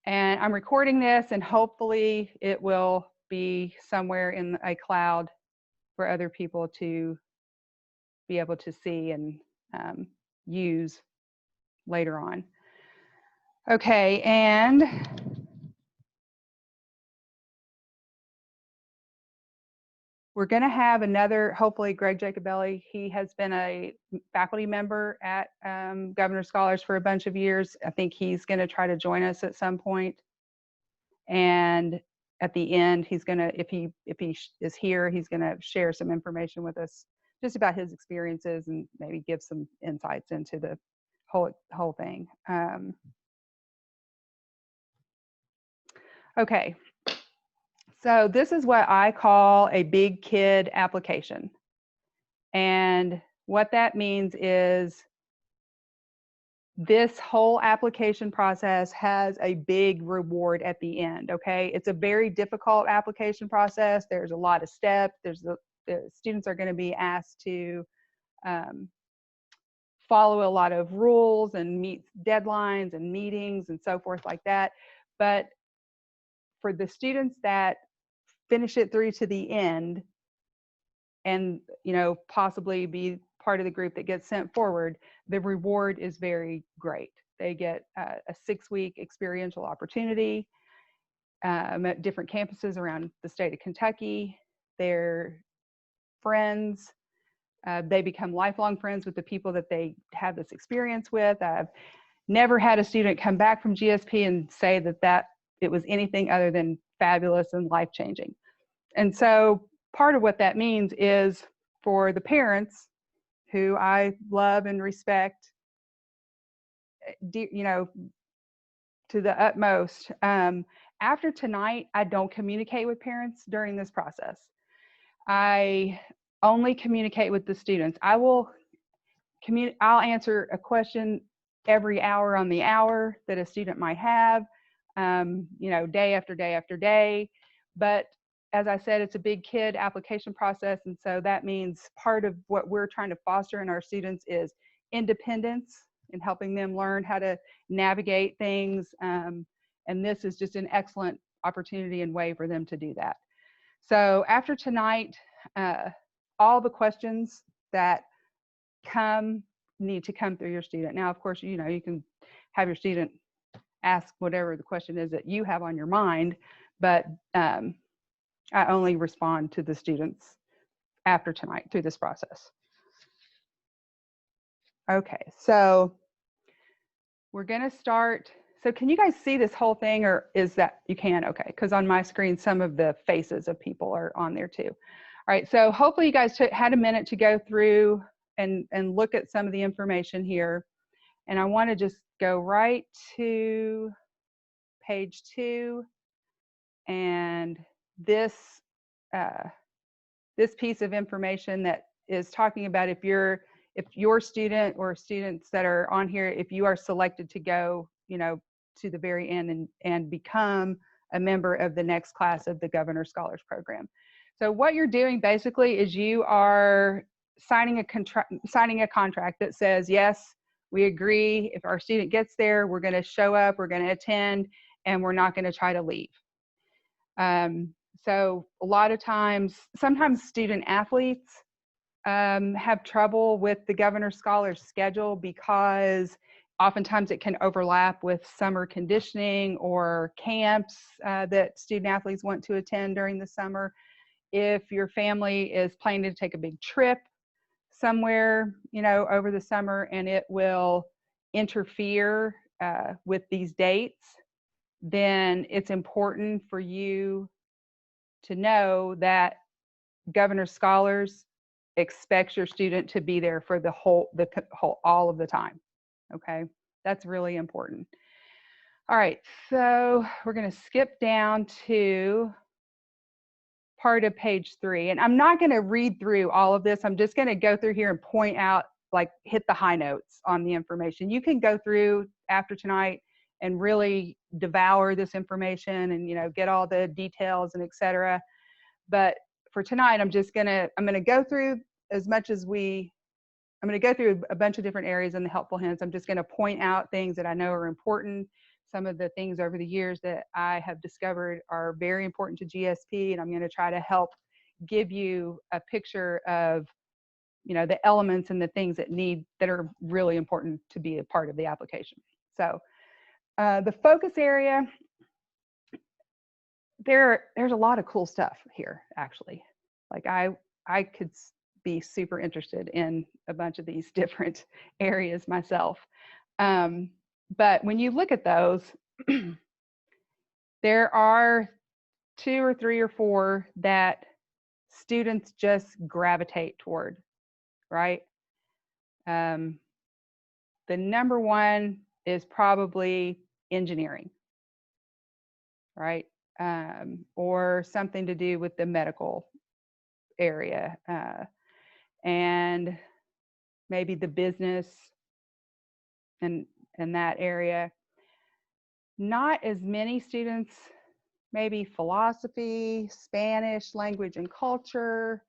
And I'm recording this, and hopefully it will be somewhere in a cloud for other people to be able to see and use later on. Okay, and we're going to have another, hopefully, Greg Jacobelli. He has been a faculty member at Governor Scholars for a bunch of years. I think he's going to try to join us at some point. And at the end, he's going to, if he is here, he's going to share some information with us just about his experiences and maybe give some insights into the whole thing. Okay. So this is what I call a big kid application. And what that means is this whole application process has a big reward at the end, okay? It's a very difficult application process. There's a lot of steps. The students are going to be asked to follow a lot of rules and meet deadlines and meetings and so forth like that. But for the students that finish it through to the end and, you know, possibly be part of the group that gets sent forward, the reward is very great. They get a 6-week experiential opportunity at different campuses around the state of Kentucky. They're friends. They become lifelong friends with the people that they have this experience with. I've never had a student come back from GSP and say that it was anything other than fabulous and life-changing. And so part of what that means is for the parents, who I love and respect, you know, to the utmost. After tonight, I don't communicate with parents during this process. I only communicate with the students. I'll answer a question every hour on the hour that a student might have, you know, day after day after day. But as I said, it's a big kid application process. And so that means part of what we're trying to foster in our students is independence and helping them learn how to navigate things. And this is just an excellent opportunity and way for them to do that. So after tonight, all the questions that need to come through your student. Now, of course, you know, you can have your student ask whatever the question is that you have on your mind, but I only respond to the students after tonight through this process. Okay, so we're going to start. So can you guys see this whole thing, or is that you can? Okay, because on my screen, some of the faces of people are on there too. All right, so hopefully you guys had a minute to go through and look at some of the information here. And I want to just go right to page 2. And this piece of information that is talking about if your student or students that are on here, if you are selected to go, you know, to the very end and become a member of the next class of the Governor Scholars Program. So what you're doing basically is you are signing a contract that says, yes, we agree if our student gets there, we're going to show up, we're going to attend, and we're not going to try to leave. So a lot of times, sometimes student athletes have trouble with the Governor Scholars schedule because oftentimes it can overlap with summer conditioning or camps that student athletes want to attend during the summer. If your family is planning to take a big trip somewhere, you know, over the summer and it will interfere with these dates, then it's important for you to know that Governor Scholars expects your student to be there for all of the time. Okay, that's really important. All right, so we're going to skip down to part of page 3, and I'm not going to read through all of this. I'm just going to go through here and point out, like, hit the high notes on the information. You can go through after tonight and really devour this information and, you know, get all the details and etc. But for tonight, I'm going to go through as much as I'm going to go through a bunch of different areas in the helpful hints. I'm just going to point out things that I know are important some of the things over the years that I have discovered are very important to GSP, and I'm going to try to help give you a picture of, you know, the elements and the things that are really important to be a part of the application. So the focus area, there's a lot of cool stuff here, actually. Like I could be super interested in a bunch of these different areas myself. But when you look at those, there are 2 or 3 or 4 that students just gravitate toward, right? The number one is probably engineering, right? Or something to do with the medical area, and maybe the business and that area. Not as many students, maybe philosophy, Spanish, language and culture,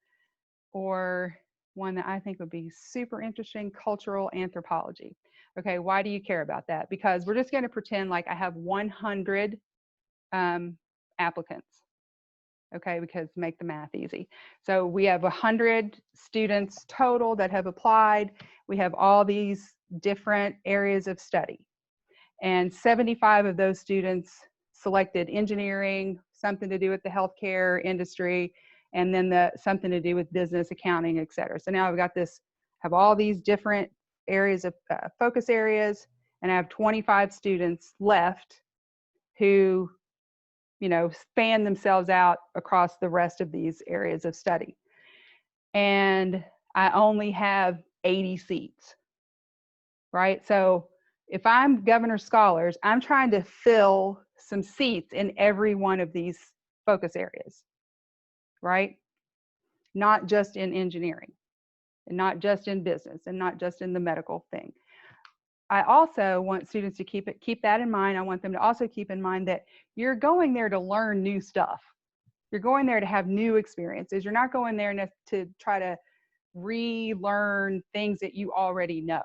or one that I think would be super interesting, cultural anthropology. Okay, why do you care about that? Because we're just going to pretend like I have 100 applicants. Okay, because make the math easy. So we have 100 students total that have applied. We have all these different areas of study. And 75 of those students selected engineering, something to do with the healthcare industry, and then something to do with business, accounting, et cetera. So now I've got have all these different areas of focus areas, and I have 25 students left who, you know, span themselves out across the rest of these areas of study. And I only have 80 seats, right? So if I'm Governor Scholars, I'm trying to fill some seats in every one of these focus areas, right? Not just in engineering, and not just in business, and not just in the medical thing. I also want students to keep that in mind. I want them to also keep in mind that you're going there to learn new stuff. You're going there to have new experiences. You're not going there to try to relearn things that you already know.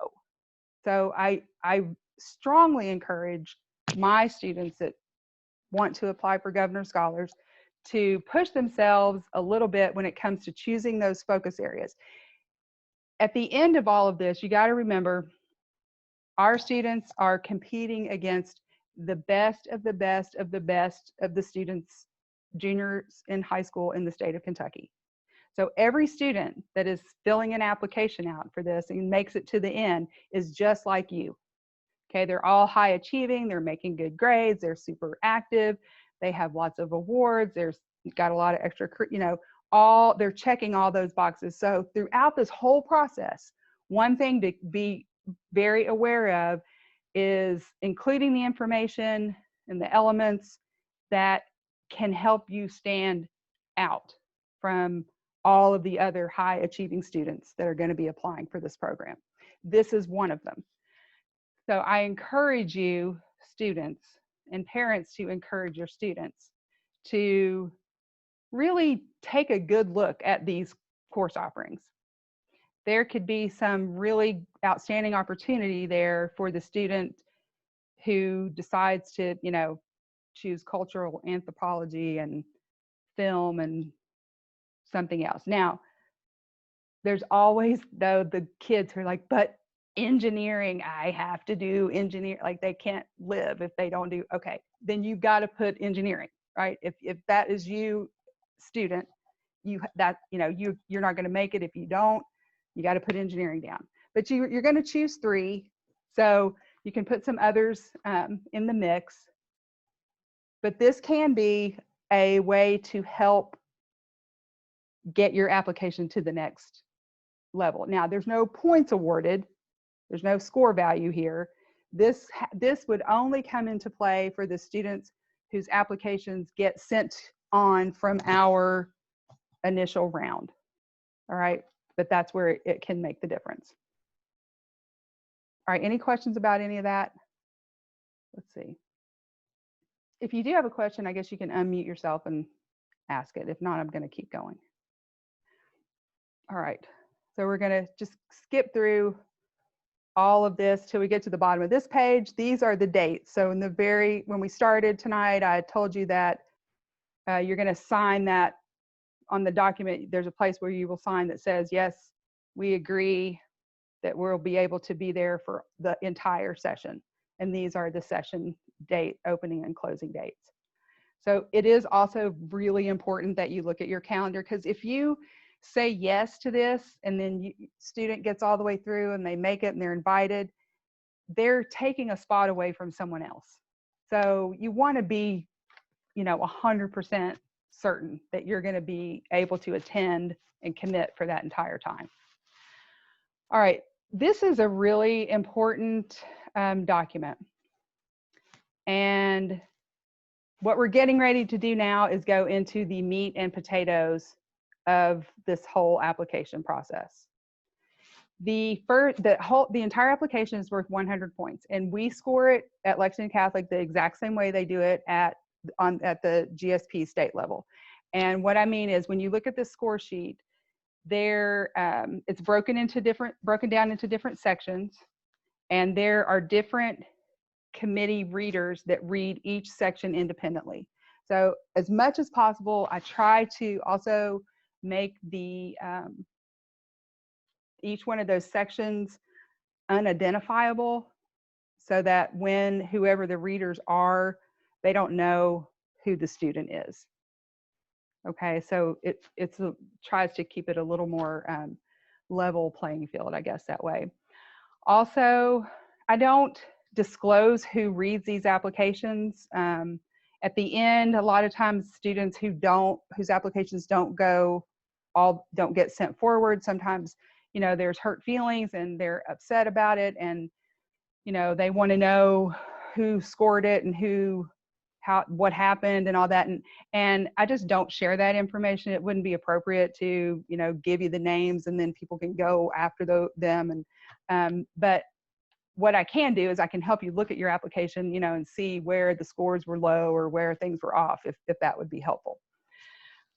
So I strongly encourage my students that want to apply for Governor Scholars to push themselves a little bit when it comes to choosing those focus areas. At the end of all of this, you got to remember, our students are competing against the best of the best of the best of the students, juniors in high school in the state of Kentucky. So every student that is filling an application out for this and makes it to the end is just like you. Okay, they're all high achieving, they're making good grades, they're super active, they have lots of awards, there's got a lot of extra, you know, they're checking all those boxes. So throughout this whole process, one thing to be very aware of is including the information and the elements that can help you stand out from all of the other high achieving students that are going to be applying for this program. This is one of them. So I encourage you, students and parents, to encourage your students to really take a good look at these course offerings. There could be some really outstanding opportunity there for the student who decides to, you know, choose cultural anthropology and film and something else. Now, there's always, though, the kids who are like, but engineering, I have to do engineer, like they can't live if they don't do, okay, then you've got to put engineering, right? If that is you, student, you're not going to make it if you don't. You got to put engineering down. But you're going to choose 3, so you can put some others in the mix. But this can be a way to help get your application to the next level. Now, there's no points awarded. There's no score value here. This would only come into play for the students whose applications get sent on from our initial round. All right, but that's where it can make the difference. All right, any questions about any of that? Let's see. If you do have a question, I guess you can unmute yourself and ask it. If not, I'm going to keep going. All right, so we're going to just skip through all of this till we get to the bottom of this page. These are the dates. So in the when we started tonight, I told you that you're going to sign that on the document. There's a place where you will sign that says, yes, we agree that we'll be able to be there for the entire session. And these are the session date, opening and closing dates. So it is also really important that you look at your calendar, because if you say yes to this and then student gets all the way through and they make it and they're invited, they're taking a spot away from someone else. So you want to be, 100% certain that you're going to be able to attend and commit for that entire time. All right, this is a really important document. And what we're getting ready to do now is go into the meat and potatoes of this whole application process. The entire application is worth 100 points, and we score it at Lexington Catholic the exact same way they do it at the GSP state level. And what I mean is, when you look at this score sheet, it's broken down into different sections, and there are different committee readers that read each section independently. So as much as possible, I try to also make each one of those sections unidentifiable, so that when whoever the readers are, they don't know who the student is. Okay, so it tries to keep it a little more level playing field, I guess, that way. Also, I don't disclose who reads these applications. At the end, a lot of times students whose applications don't get sent forward. Sometimes, there's hurt feelings and they're upset about it, and they want to know who scored it and what happened and all that, and I just don't share that information. It wouldn't be appropriate to give you the names and then people can go after them. But what I can do is I can help you look at your application, and see where the scores were low or where things were off, if that would be helpful.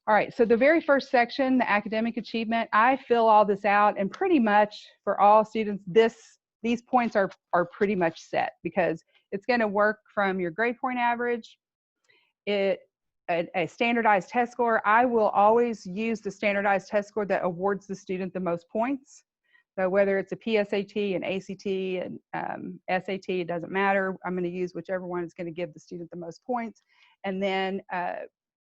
All right, so the very first section, the academic achievement, I fill all this out, and pretty much for all students, these points are pretty much set, because it's going to work from your grade point average, a standardized test score. I will always use the standardized test score that awards the student the most points. So whether it's a PSAT, an ACT, an SAT, it doesn't matter. I'm going to use whichever one is going to give the student the most points. And then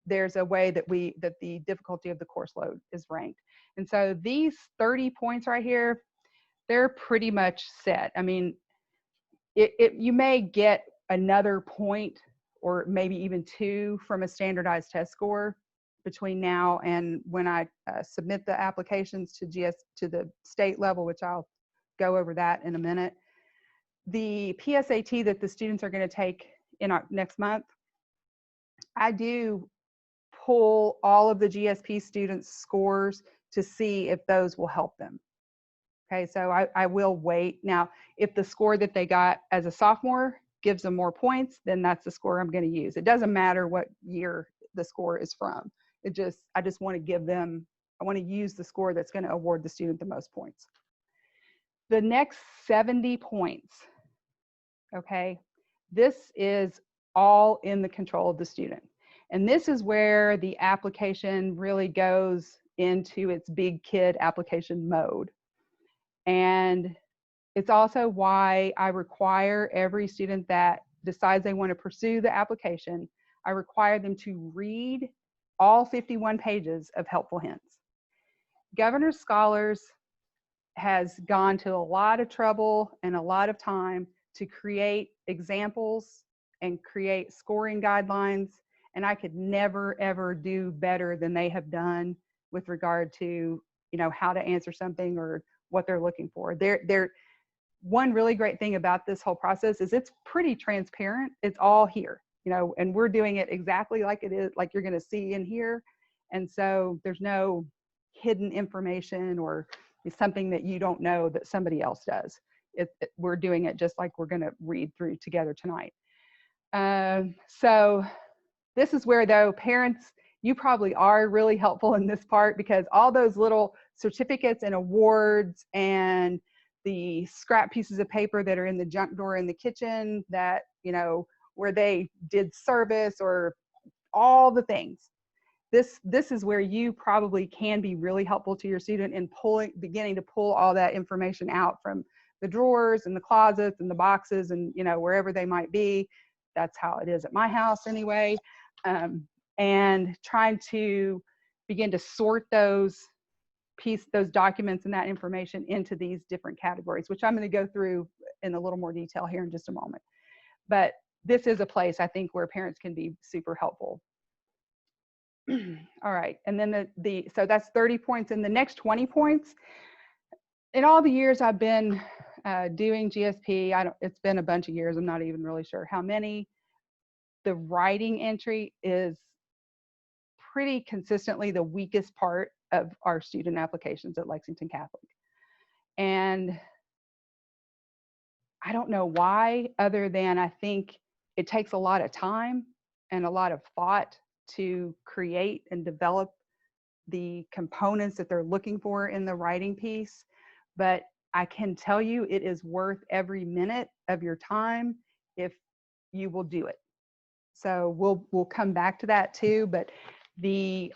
there's a way that the difficulty of the course load is ranked. And so these 30 points right here, they're pretty much set. I mean, you may get another point or maybe even two from a standardized test score between now and when I submit the applications to the state level, which I'll go over that in a minute. The PSAT that the students are going to take in next month, I do pull all of the GSP students' scores to see if those will help them. Okay, so I will wait. Now, if the score that they got as a sophomore gives them more points, then that's the score I'm going to use. It doesn't matter what year the score is from. I just want to give them, I want to use the score that's going to award the student the most points. The next 70 points, okay, this is all in the control of the student. And this is where the application really goes into its big kid application mode. And it's also why I require every student that decides they want to pursue the application, I require them to read all 51 pages of helpful hints. Governor's Scholars has gone to a lot of trouble and a lot of time to create examples and create scoring guidelines, and I could never ever do better than they have done with regard to how to answer something or what they're looking for. One really great thing about this whole process is it's pretty transparent. It's all here, and we're doing it exactly like it is, like you're going to see in here. And so there's no hidden information or something that you don't know that somebody else does. We're doing it just like we're going to read through together tonight. So this is where, though, parents, you probably are really helpful in this part, because all those little certificates and awards and the scrap pieces of paper that are in the junk drawer in the kitchen that, you know, where they did service, or all the things. This is where you probably can be really helpful to your student in beginning to pull all that information out from the drawers and the closets and the boxes and, you know, wherever they might be. That's how it is at my house anyway. And trying to begin to sort those documents and that information into these different categories, which I'm going to go through in a little more detail here in just a moment. But this is a place I think where parents can be super helpful. All right, and then so that's 30 points. And the next 20 points, in all the years I've been doing GSP, it's been a bunch of years, I'm not even really sure how many, the writing entry is pretty consistently the weakest part of our student applications at Lexington Catholic. And I don't know why, other than I think it takes a lot of time and a lot of thought to create and develop the components that they're looking for in the writing piece. But I can tell you it is worth every minute of your time if you will do it. So we'll come back to that too, but the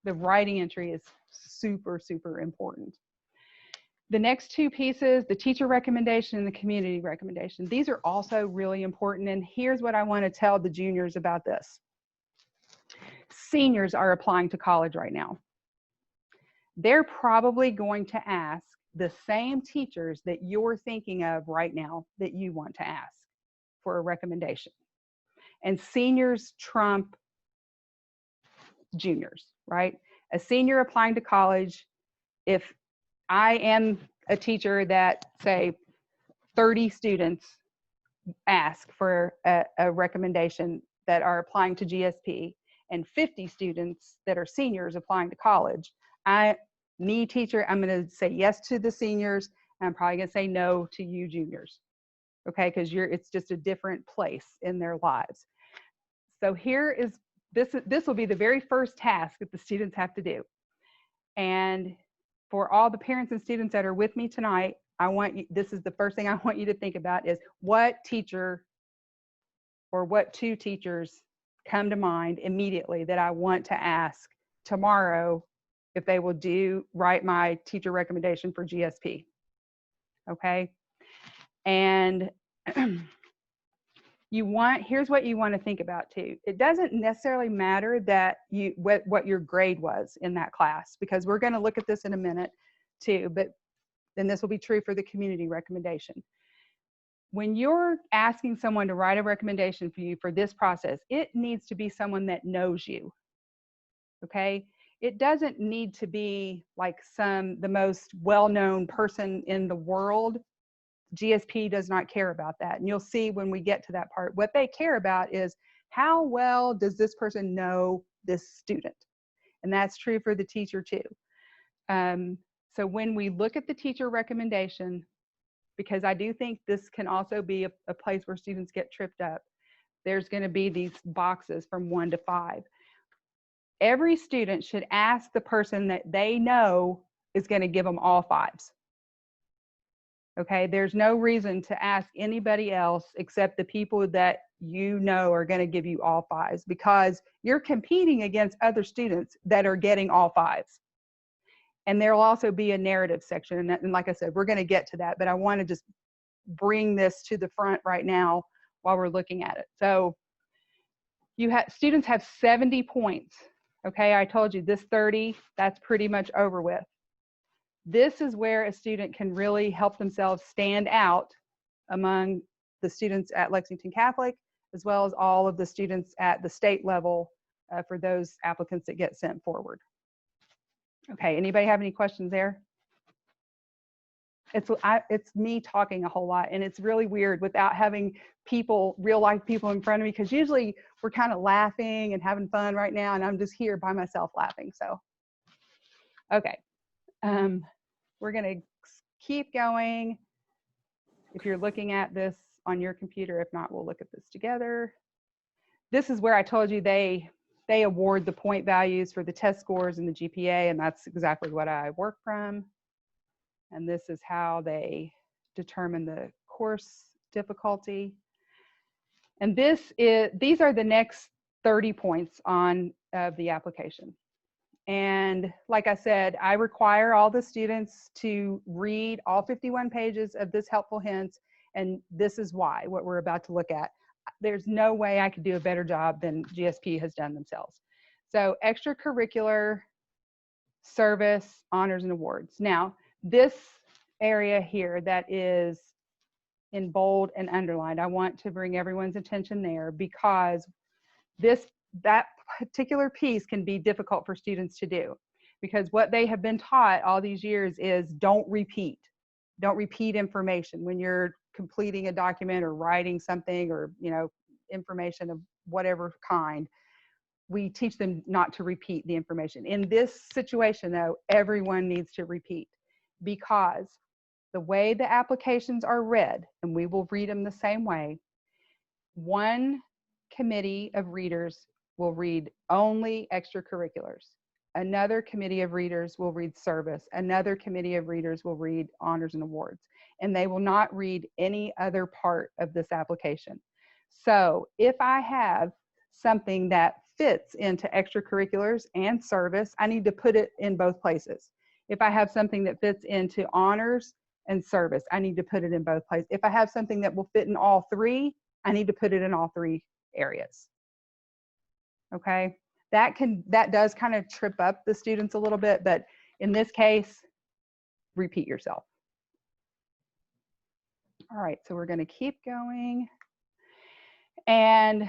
writing entry is super, super important. The next two pieces, the teacher recommendation and the community recommendation, these are also really important. And here's what I want to tell the juniors about this. Seniors are applying to college right now. They're probably going to ask the same teachers that you're thinking of right now that you want to ask for a recommendation. And seniors trump juniors, right? A senior applying to college, if I am a teacher that, say, 30 students ask for a recommendation that are applying to GSP, and 50 students that are seniors applying to college, teacher, I'm going to say yes to the seniors, and I'm probably going to say no to you juniors, okay? Because it's just a different place in their lives. So this will be the very first task that the students have to do. And for all the parents and students that are with me tonight, this is the first thing I want you to think about is what teacher or what two teachers come to mind immediately that I want to ask tomorrow if they will write my teacher recommendation for GSP. Okay. And here's what you want to think about too. It doesn't necessarily matter that what your grade was in that class, because we're going to look at this in a minute too, but then this will be true for the community recommendation. When you're asking someone to write a recommendation for you for this process, it needs to be someone that knows you. Okay? It doesn't need to be like the most well-known person in the world. GSP does not care about that. And you'll see when we get to that part, what they care about is how well does this person know this student? And that's true for the teacher too. So when we look at the teacher recommendation, because I do think this can also be a place where students get tripped up, there's going to be these boxes from 1 to 5. Every student should ask the person that they know is going to give them all 5s. Okay, there's no reason to ask anybody else except the people that you know are going to give you all 5s, because you're competing against other students that are getting all 5s. And there'll also be a narrative section. And like I said, we're going to get to that, but I want to just bring this to the front right now while we're looking at it. So students have 70 points. Okay, I told you this 30, that's pretty much over with. This is where a student can really help themselves stand out among the students at Lexington Catholic, as well as all of the students at the state level for those applicants that get sent forward. Okay, anybody have any questions there? It's me talking a whole lot, and it's really weird without having real life people in front of me, because usually we're kind of laughing and having fun right now, and I'm just here by myself laughing. So, okay, we're gonna keep going. If you're looking at this on your computer, if not, we'll look at this together. This is where I told you they award the point values for the test scores and the GPA, and that's exactly what I work from. And this is how they determine the course difficulty. And these are the next 30 points of the application. And like I said, I require all the students to read all 51 pages of this helpful hints. And this is why, what we're about to look at. There's no way I could do a better job than GSP has done themselves. So extracurricular, service, honors, and awards. Now, this area here that is in bold and underlined, I want to bring everyone's attention there, because that particular piece can be difficult for students to do, because what they have been taught all these years is don't repeat information when you're completing a document or writing something, or information of whatever kind. We teach them not to repeat the information. In this situation though, everyone needs to repeat, because the way the applications are read, and we will read them the same way, one committee of readers will read only extracurriculars. Another committee of readers will read service. Another committee of readers will read honors and awards. And they will not read any other part of this application. So if I have something that fits into extracurriculars and service, I need to put it in both places. If I have something that fits into honors and service, I need to put it in both places. If I have something that will fit in all three, I need to put it in all three areas. Okay, that does kind of trip up the students a little bit, but in this case, repeat yourself. All right, so we're going to keep going. And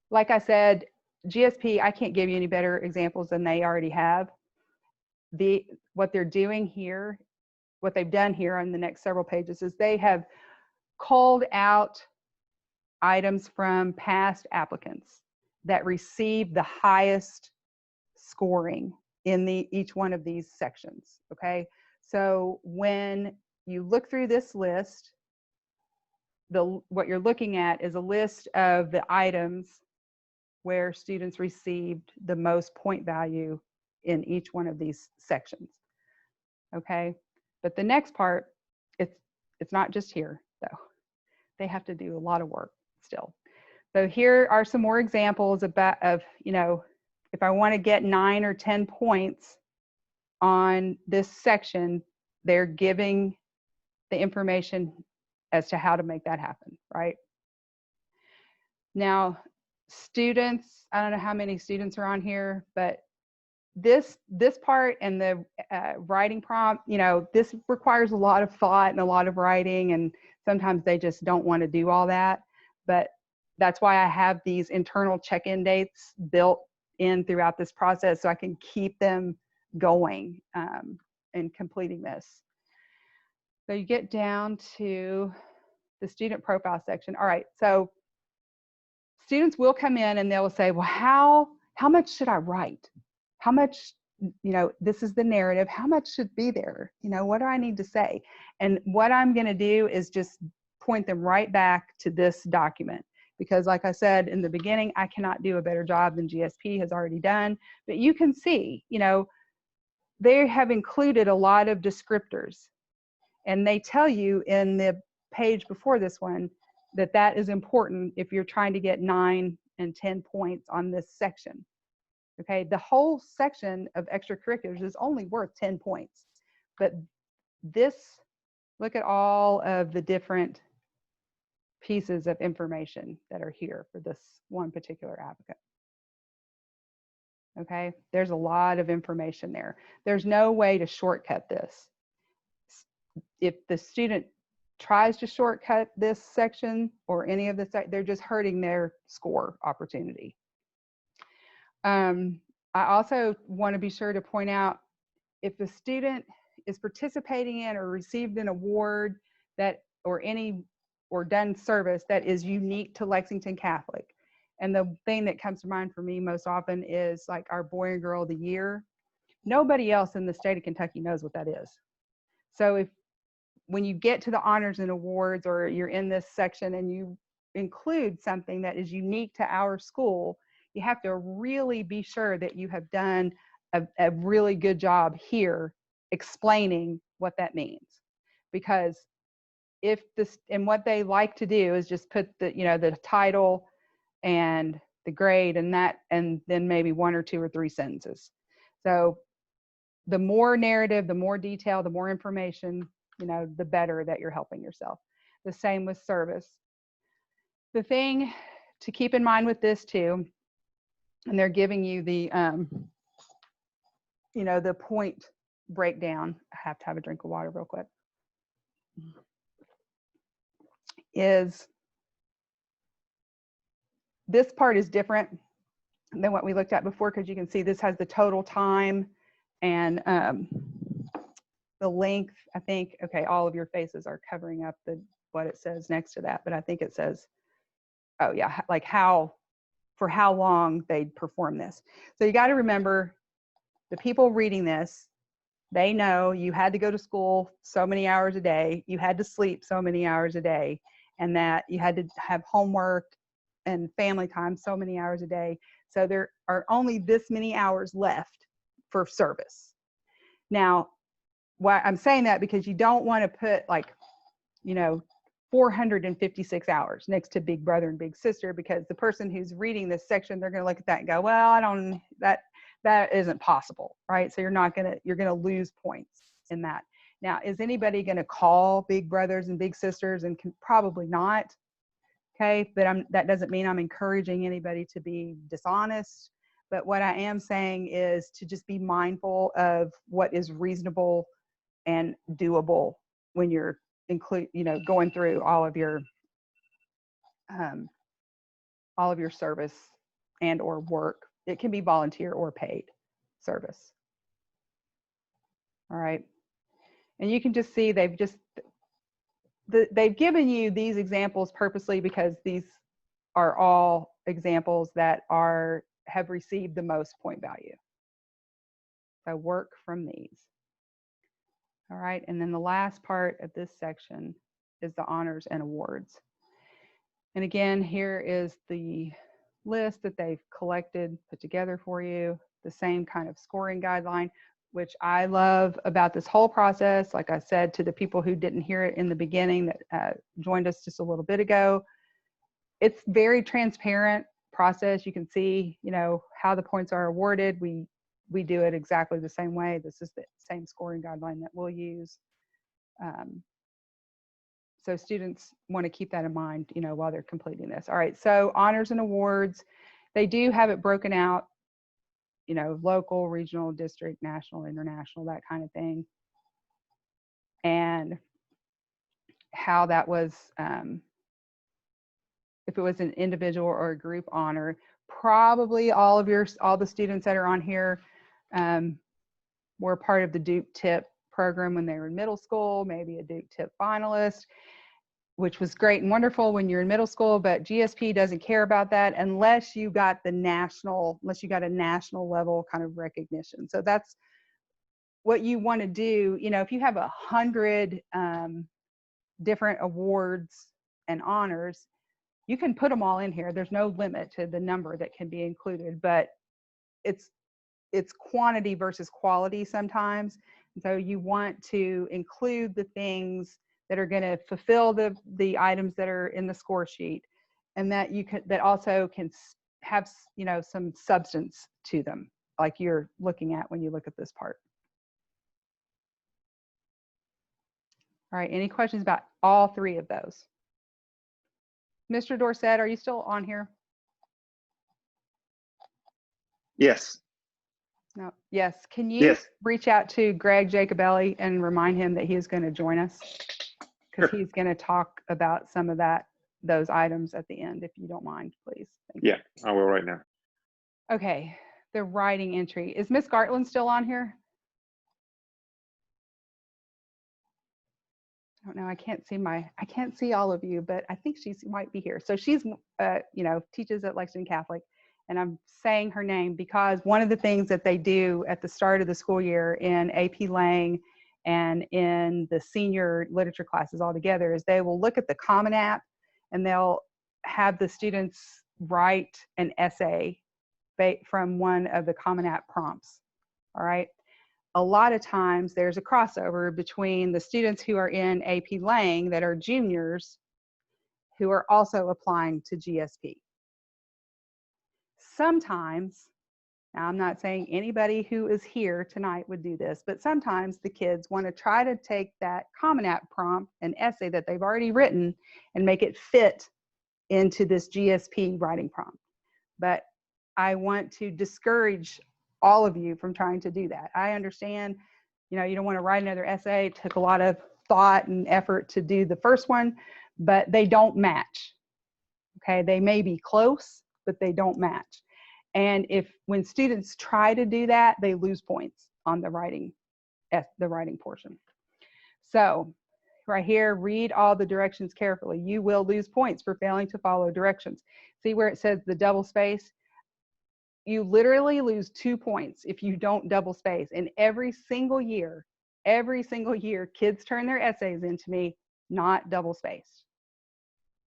like I said, GSP, I can't give you any better examples than they already have. What they're doing here, what they've done here on the next several pages, is they have called out items from past applicants that received the highest scoring in each one of these sections. Okay, so when you look through this list, what you're looking at is a list of the items where students received the most point value in each one of these sections. Okay, but the next part, it's not just here though. They have to do a lot of work still. So here are some more examples of if I want to get 9 or 10 points on this section, they're giving the information as to how to make that happen, right? Now, students, I don't know how many students are on here, but this part and the writing prompt, this requires a lot of thought and a lot of writing, and sometimes they just don't want to do all that. But that's why I have these internal check-in dates built in throughout this process, so I can keep them going and completing this. So you get down to the student profile section. All right, so students will come in and they'll say, well, how much should I write? How much, this is the narrative, how much should be there? What do I need to say? And what I'm going to do is just point them right back to this document, because like I said in the beginning, I cannot do a better job than GSP has already done. But you can see, they have included a lot of descriptors, and they tell you in the page before this one that is important if you're trying to get 9 and 10 points on this section. Okay, the whole section of extracurriculars is only worth 10 points. But look at all of the different pieces of information that are here for this one particular applicant. Okay, there's a lot of information there. There's no way to shortcut this. If the student tries to shortcut this section or any of this, they're just hurting their score opportunity. I also want to be sure to point out, if the student is participating in or received an award or done service that is unique to Lexington Catholic, and the thing that comes to mind for me most often is like our Boy and Girl of the Year. Nobody else in the state of Kentucky knows what that is. So when you get to the honors and awards, or you're in this section and you include something that is unique to our school, you have to really be sure that you have done a really good job here explaining what that means. Because if this, and what they like to do is just put the, you know, the title and the grade and that, and then maybe 1 or 2 or 3 sentences. So the more narrative, the more detail, the more information, you know, the better that you're helping yourself. The same with service. The thing to keep in mind with this too, and they're giving you the, you know, the point breakdown. I have to have a drink of water real quick. Is this part is different than what we looked at before, because you can see this has the total time and the length. I think, okay, all of your faces are covering up the what it says next to that, but I think it says, oh yeah, like how, for how long they perform this. So you got to remember, the people reading this, they know you had to go to school so many hours a day, you had to sleep so many hours a day, and that you had to have homework and family time so many hours a day. So there are only this many hours left for service. Now, why I'm saying that, because you don't want to put like, you know, 456 hours next to Big Brother and Big Sister, because the person who's reading this section, they're going to look at that and go, well, I don't, that isn't possible, right? So you're going to lose points in that. Now, is anybody going to call Big Brothers and Big Sisters? And probably not. Okay, but that doesn't mean I'm encouraging anybody to be dishonest. But what I am saying is to just be mindful of what is reasonable and doable when you're going through all of your service and or work. It can be volunteer or paid service. All right, and you can just see they've given you these examples purposely, because these are all examples that have received the most point value. So work from these. All right, and then the last part of this section is the honors and awards. And again, here is the list that they've collected, put together for you, the same kind of scoring guideline, which I love about this whole process. Like I said, to the people who didn't hear it in the beginning that joined us just a little bit ago, it's very transparent process. You can see, you know, how the points are awarded. We do it exactly the same way. This is the same scoring guideline that we'll use. So students want to keep that in mind, you know, while they're completing this. All right, so honors and awards, they do have it broken out, you know, local, regional, district, national, international, that kind of thing. And how that was, if it was an individual or a group honor, probably all the students that are on here were part of the Duke TIP program when they were in middle school, maybe a Duke TIP finalist, which was great and wonderful when you're in middle school, but GSP doesn't care about that unless you got a national level kind of recognition. So that's what you want to do. You know, if you have 100 different awards and honors, you can put them all in here. There's no limit to the number that can be included, but it's quantity versus quality sometimes. And so you want to include the things that are going to fulfill the items that are in the score sheet, and that also can have, you know, some substance to them, like you're looking at when you look at this part. All right, any questions about all 3 of those? Mr. Dorsett, are you still on here? Yes. No. Yes. Can you reach out to Greg Jacobelli and remind him that he is going to join us? Because he's going to talk about some of those items at the end, if you don't mind, please. Thank you. I will right now. Okay. The writing entry. Is Miss Gartland still on here? I don't know. I can't see all of you, but I think she might be here. So she's, you know, teaches at Lexington Catholic. And I'm saying her name because one of the things that they do at the start of the school year in AP Lang and in the senior literature classes all together is they will look at the Common App and they'll have the students write an essay from one of the Common App prompts. All right. a lot of times there's a crossover between the students who are in AP Lang that are juniors who are also applying to GSP. Sometimes, now I'm not saying anybody who is here tonight would do this, but sometimes the kids want to try to take that Common App prompt, an essay that they've already written, and make it fit into this GSP writing prompt. But I want to discourage all of you from trying to do that. I understand, you know, you don't want to write another essay. It took a lot of thought and effort to do the first one, but they don't match. Okay, they may be close, but they don't match. And when students try to do that, they lose points on the writing portion. So right here, read all the directions carefully. You will lose points for failing to follow directions. See where it says the double space? You literally lose 2 points if you don't double space. And every single year, kids turn their essays into me not double spaced.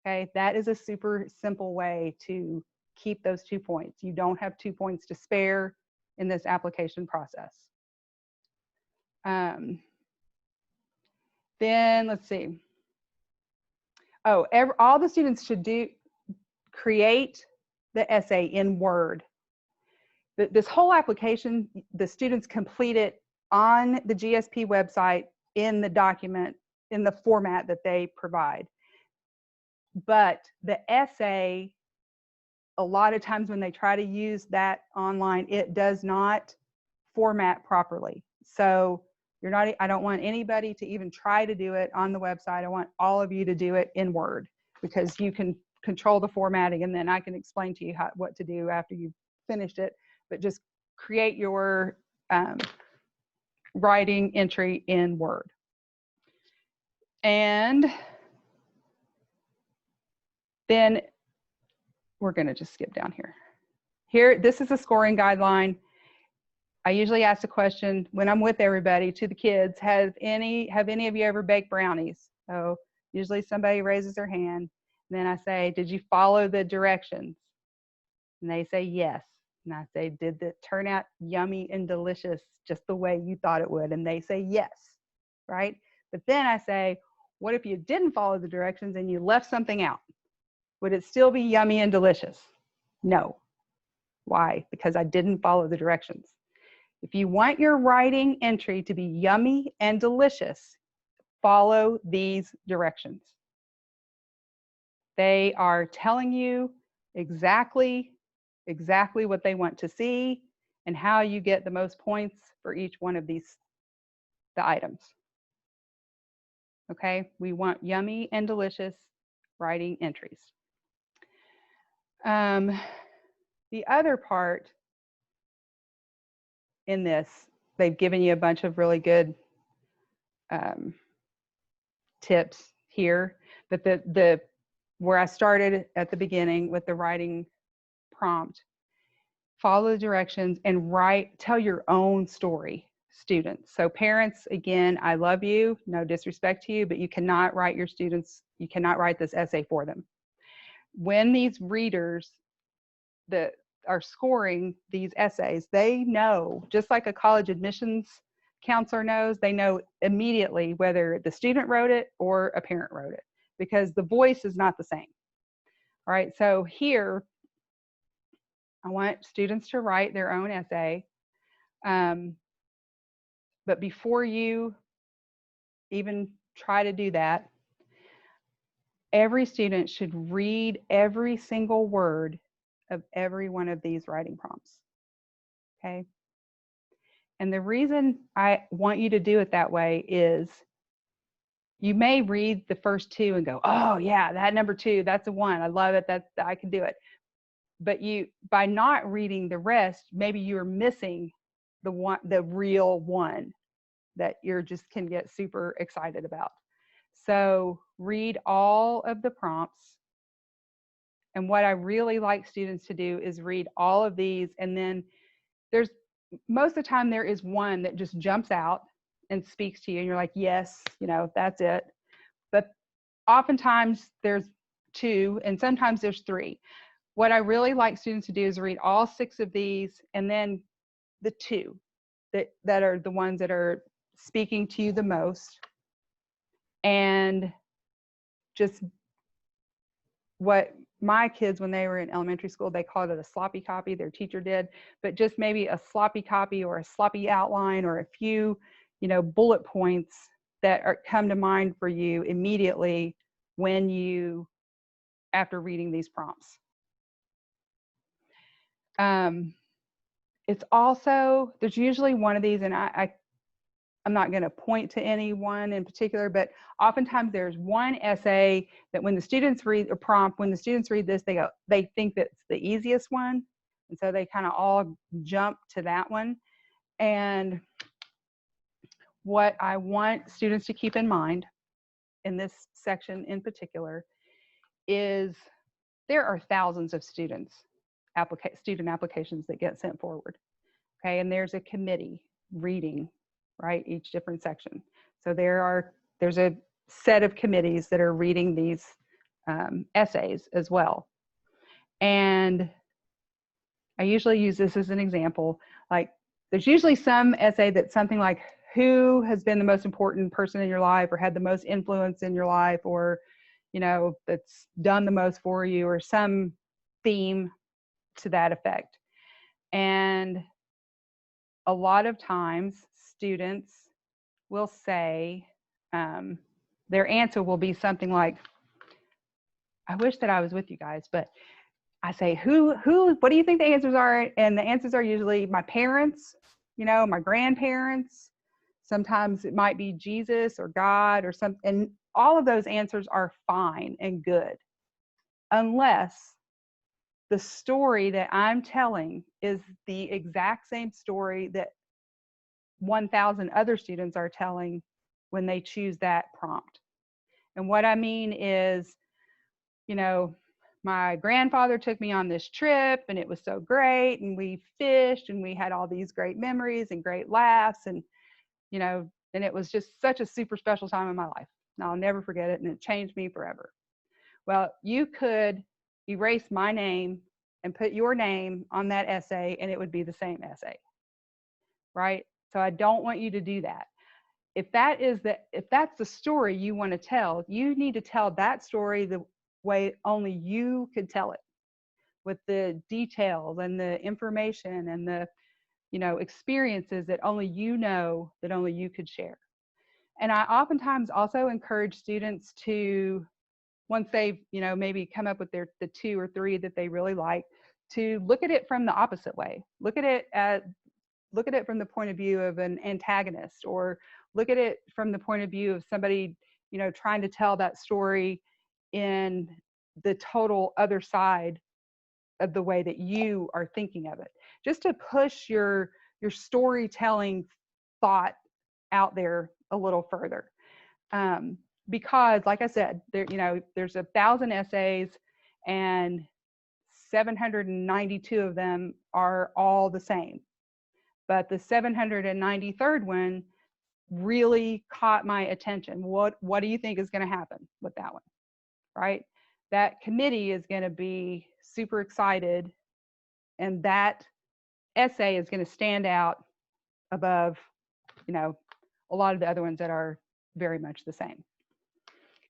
Okay, that is a super simple way to keep those 2 points. You don't have 2 points to spare in this application process. Then let's see. Oh, all the students should create the essay in Word. This whole application, the students complete it on the GSP website in the document, in the format that they provide. But the essay, a lot of times when they try to use that online, it does not format properly. So I don't want anybody to even try to do it on the website. I want all of you to do it in Word, because you can control the formatting, and then I can explain to you what to do after you've finished it. But just create your writing entry in Word. And then we're going to just skip down here. Here, this is a scoring guideline. I usually ask the question when I'm with everybody to the kids, have any of you ever baked brownies? So usually somebody raises their hand. And then I say, did you follow the directions? And they say yes. And I say, did it turn out yummy and delicious just the way you thought it would? And they say yes, right? But then I say, what if you didn't follow the directions and you left something out? Would it still be yummy and delicious? No. Why? Because I didn't follow the directions. If you want your writing entry to be yummy and delicious, follow these directions. They are telling you exactly what they want to see and how you get the most points for each one of the items. Okay, we want yummy and delicious writing entries. The other part in this, they've given you a bunch of really good tips here, but where I started at the beginning with the writing prompt, follow the directions and tell your own story, students. So parents, again, I love you, no disrespect to you, but you cannot write this essay for them. When these readers that are scoring these essays, they know, just like a college admissions counselor knows, they know immediately whether the student wrote it or a parent wrote it, because the voice is not the same. All right, so here, I want students to write their own essay. But before you even try to do that, every student should read every single word of every one of these writing prompts. Okay? And the reason I want you to do it that way is you may read the first 2 and go, oh yeah, that number 2, that's a 1. I love it. I can do it. But by not reading the rest, maybe you're missing the real one that you just can get super excited about. So read all of the prompts. And what I really like students to do is read all of these, and then most of the time there is one that just jumps out and speaks to you and you're like, yes, that's it. But oftentimes there's 2 and sometimes there's 3. What I really like students to do is read all 6 of these and then the 2. that are the ones that are speaking to you the most, and just what my kids, when they were in elementary school, they called it a sloppy copy, their teacher did, but just maybe a sloppy copy or a sloppy outline or a few, bullet points that come to mind for you immediately after reading these prompts. It's also, there's usually one of these, and I'm not going to point to any one in particular, but oftentimes there's one essay that when the students read a prompt, when the students read this, they think that's the easiest one. And so they kind of all jump to that one. And what I want students to keep in mind in this section in particular is there are thousands of student applications that get sent forward. Okay, and there's a committee reading, right, each different section. So there's a set of committees that are reading these essays as well. And I usually use this as an example. Like, there's usually some essay that's something like, who has been the most important person in your life, or had the most influence in your life, or that's done the most for you, or some theme to that effect. And a lot of times students will say, their answer will be something like, I wish that I was with you guys, but I say, what do you think the answers are? And the answers are usually my parents, my grandparents. Sometimes it might be Jesus or God or something. And all of those answers are fine and good, unless the story that I'm telling is the exact same story that 1,000 other students are telling when they choose that prompt. And what I mean is, my grandfather took me on this trip and it was so great, and we fished and we had all these great memories and great laughs, and and it was just such a super special time in my life, and I'll never forget it, and it changed me forever. Well, you could erase my name and put your name on that essay and it would be the same essay, right? So I don't want you to do that. If that's the story you want to tell, you need to tell that story the way only you could tell it, with the details and the information and the experiences that only that only you could share. And I oftentimes also encourage students to, once they've maybe come up with the 2 or 3 that they really like, to look at it from the opposite way. Look at it from the point of view of an antagonist, or look at it from the point of view of somebody trying to tell that story in the total other side of the way that you are thinking of it, just to push your storytelling thought out there a little further. Because like I said, there's 1,000 essays and 792 of them are all the same. But the 793rd one really caught my attention. What do you think is going to happen with that one, right? That committee is going to be super excited, and that essay is going to stand out above, a lot of the other ones that are very much the same.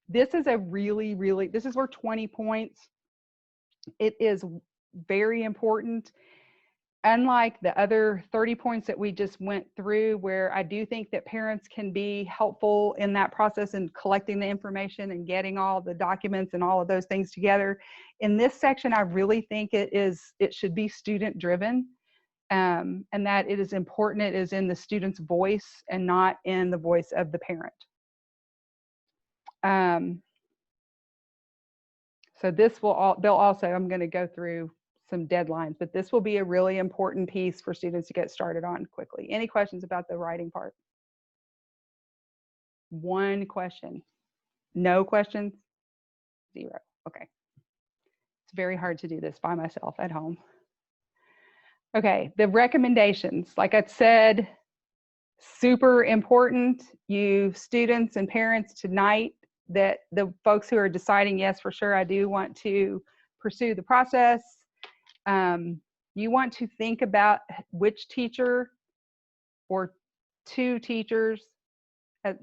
This is this is where 20 points, it is very important. Unlike the other 30 points that we just went through, where I do think that parents can be helpful in that process and collecting the information and getting all the documents and all of those things together, in this section, I really think it should be student driven, and that it is important it is in the student's voice and not in the voice of the parent. So they'll also, I'm going to go through some deadlines, but this will be a really important piece for students to get started on quickly. Any questions about the writing part? One question? No questions? 0. Okay. It's very hard to do this by myself at home. Okay, the recommendations, like I said, super important. You students and parents tonight, that the folks who are deciding, yes, for sure, I do want to pursue the process. You want to think about which teacher or 2 teachers,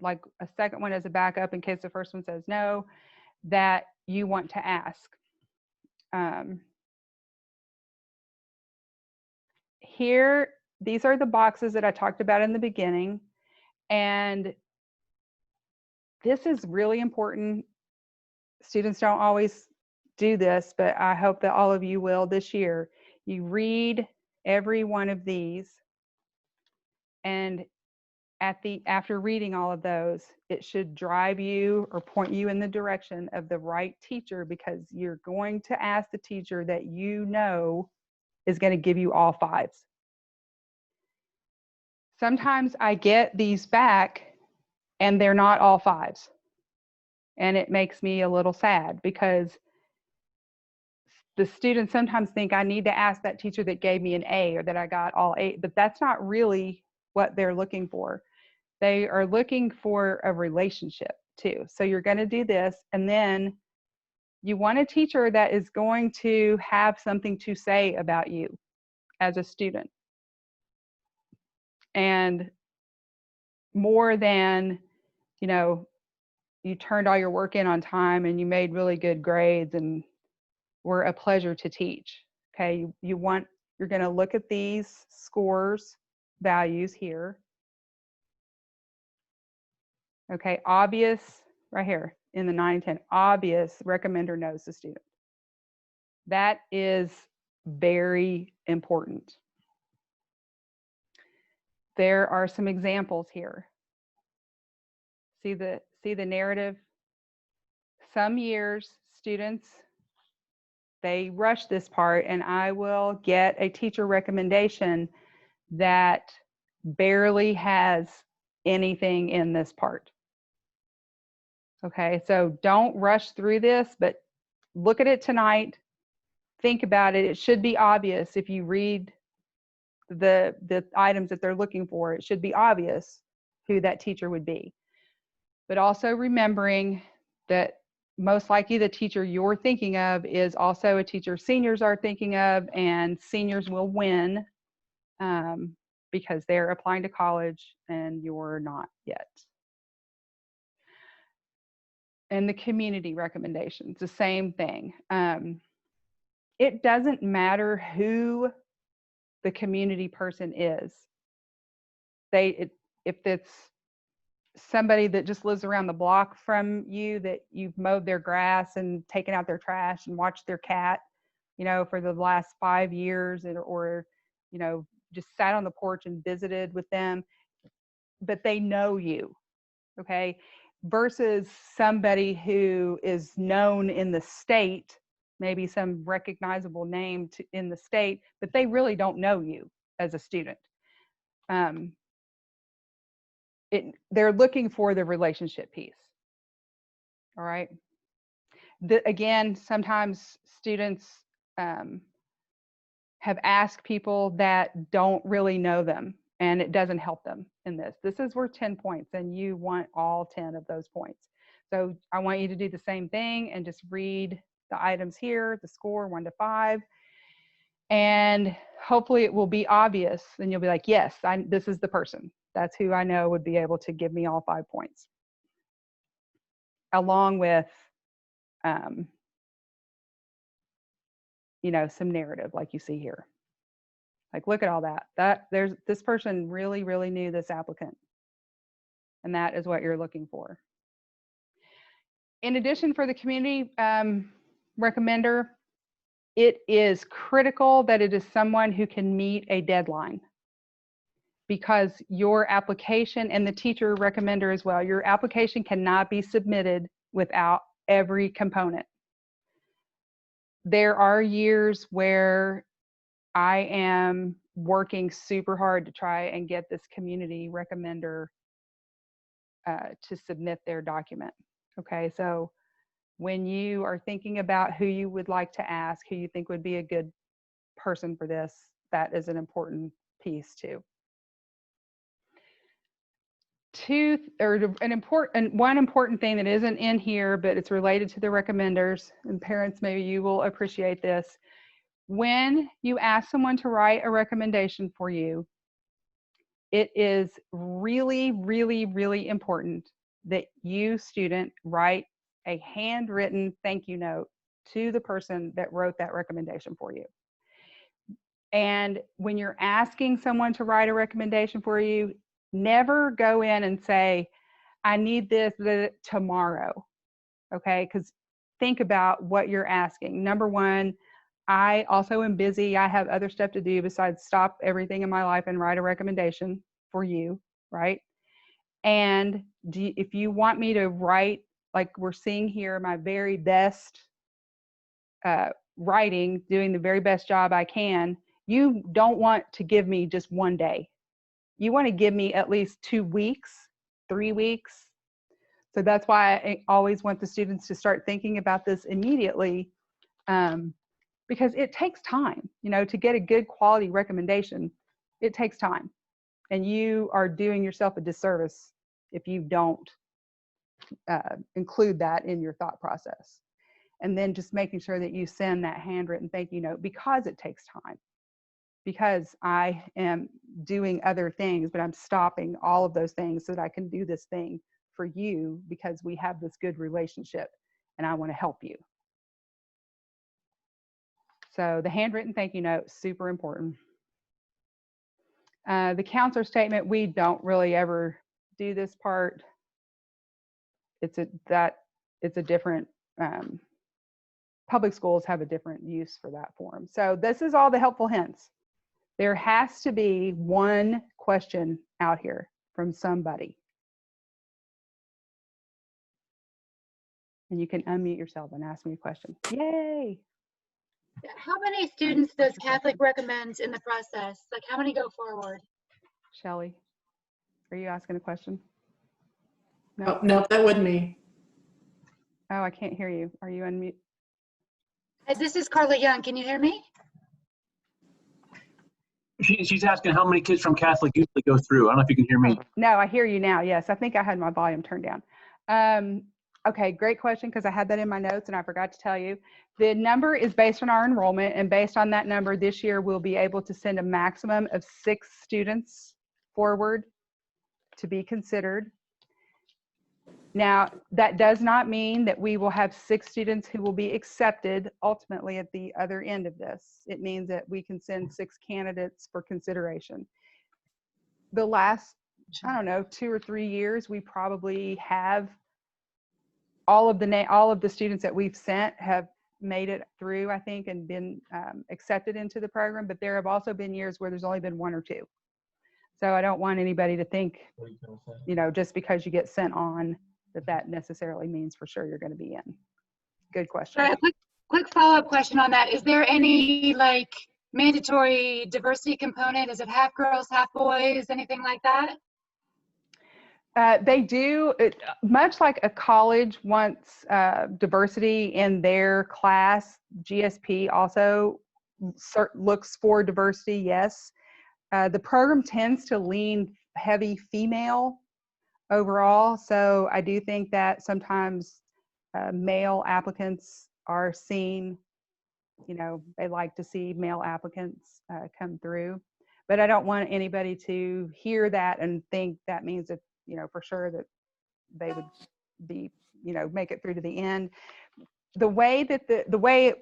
like a second one as a backup in case the first one says no, that you want to ask. Here, these are the boxes that I talked about in the beginning, and this is really important. Students don't always do this, but I hope that all of you will this year. You read every one of these, and after reading all of those, it should drive you or point you in the direction of the right teacher, because you're going to ask the teacher that you know is going to give you all 5s. Sometimes I get these back and they're not all 5s. And it makes me a little sad, because the students sometimes think I need to ask that teacher that gave me an A or that I got all 8, but that's not really what they're looking for. They are looking for a relationship too. So you're going to do this, and then you want a teacher that is going to have something to say about you as a student. And more than, you turned all your work in on time and you made really good grades and were a pleasure to teach. Okay, you're going to look at these scores values here. Okay, obvious, right here in the 9 and 10, obvious recommender knows the student. That is very important. There are some examples here. See the narrative? Some years, students, they rush this part, and I will get a teacher recommendation that barely has anything in this part. Okay, so don't rush through this, but look at it tonight. Think about it. It should be obvious if you read the items that they're looking for. It should be obvious who that teacher would be. But also remembering that most likely the teacher you're thinking of is also a teacher seniors are thinking of, and seniors will win because they're applying to college and you're not yet. And the community recommendations, the same thing. It doesn't matter who the community person is. If it's somebody that just lives around the block from you, that you've mowed their grass and taken out their trash and watched their cat, for the last 5 years, or just sat on the porch and visited with them, but they know you, okay? Versus somebody who is known in the state, maybe some recognizable name in the state, but they really don't know you as a student. They're looking for the relationship piece. All right. Again, sometimes students have asked people that don't really know them, and it doesn't help them in this. This is worth 10 points, and you want all 10 of those points. So I want you to do the same thing and just read the items here, the score 1 to 5, and hopefully it will be obvious. And you'll be like, yes, this is the person. That's who I know would be able to give me all 5 points. Along with, some narrative like you see here. Like, look at all that. This person really, really knew this applicant. And that is what you're looking for. In addition, for the community recommender, it is critical that it is someone who can meet a deadline, because your application, and the teacher recommender as well, your application cannot be submitted without every component. There are years where I am working super hard to try and get this community recommender to submit their document. Okay, so when you are thinking about who you would like to ask, who you think would be a good person for this, that is an important piece too. One important thing that isn't in here, but it's related to the recommenders, and parents, maybe you will appreciate this. When you ask someone to write a recommendation for you, it is really, really, really important that you, student, write a handwritten thank you note to the person that wrote that recommendation for you. And when you're asking someone to write a recommendation for you, never go in and say, I need this tomorrow. Okay? Because think about what you're asking. Number one, I also am busy. I have other stuff to do besides stop everything in my life and write a recommendation for you, right? And if you want me to write, like we're seeing here, my very best writing, doing the very best job I can, you don't want to give me just one day. You want to give me at least 2 weeks, 3 weeks. So that's why I always want the students to start thinking about this immediately, because it takes time, to get a good quality recommendation. It takes time. And you are doing yourself a disservice if you don't include that in your thought process. And then just making sure that you send that handwritten thank you note, because it takes time. Because I am doing other things, but I'm stopping all of those things so that I can do this thing for you, because we have this good relationship and I want to help you. So the handwritten thank you note, super important. The counselor statement, we don't really ever do this part. It's a different, public schools have a different use for that form. So this is all the helpful hints. There has to be one question out here from somebody. And you can unmute yourself and ask me a question. Yay! How many students does Catholic recommend in the process? Like, how many go forward? Shelly, are you asking a question? No? Oh, no, that wasn't me. Oh, I can't hear you. Are you unmute? This is Carla Young. Can you hear me? She's asking how many kids from Catholic usually go through. I don't know if you can hear me. No, I hear you now. Yes, I think I had my volume turned down. Okay, great question, because I had that in my notes and I forgot to tell you. The number is based on our enrollment, and based on that number this year, we'll be able to send a maximum of 6 students forward to be considered. Now, that does not mean that we will have 6 students who will be accepted ultimately at the other end of this. It means that we can send 6 candidates for consideration. The last, I don't know, 2 or 3 years, we probably have all of the students that we've sent have made it through, I think, and been accepted into the program. But there have also been years where there's only been 1 or 2. So I don't want anybody to think, just because you get sent on, that necessarily means for sure you're going to be in. Good question. All right, quick follow-up question on that. Is there any mandatory diversity component? Is it half girls, half boys, anything like that? They do, much like a college wants diversity in their class. GSP also looks for diversity, yes. The program tends to lean heavy female overall, so I do think that sometimes male applicants are seen, they like to see male applicants come through. But I don't want anybody to hear that and think that means that, for sure that they would be, make it through to the end. The way that the way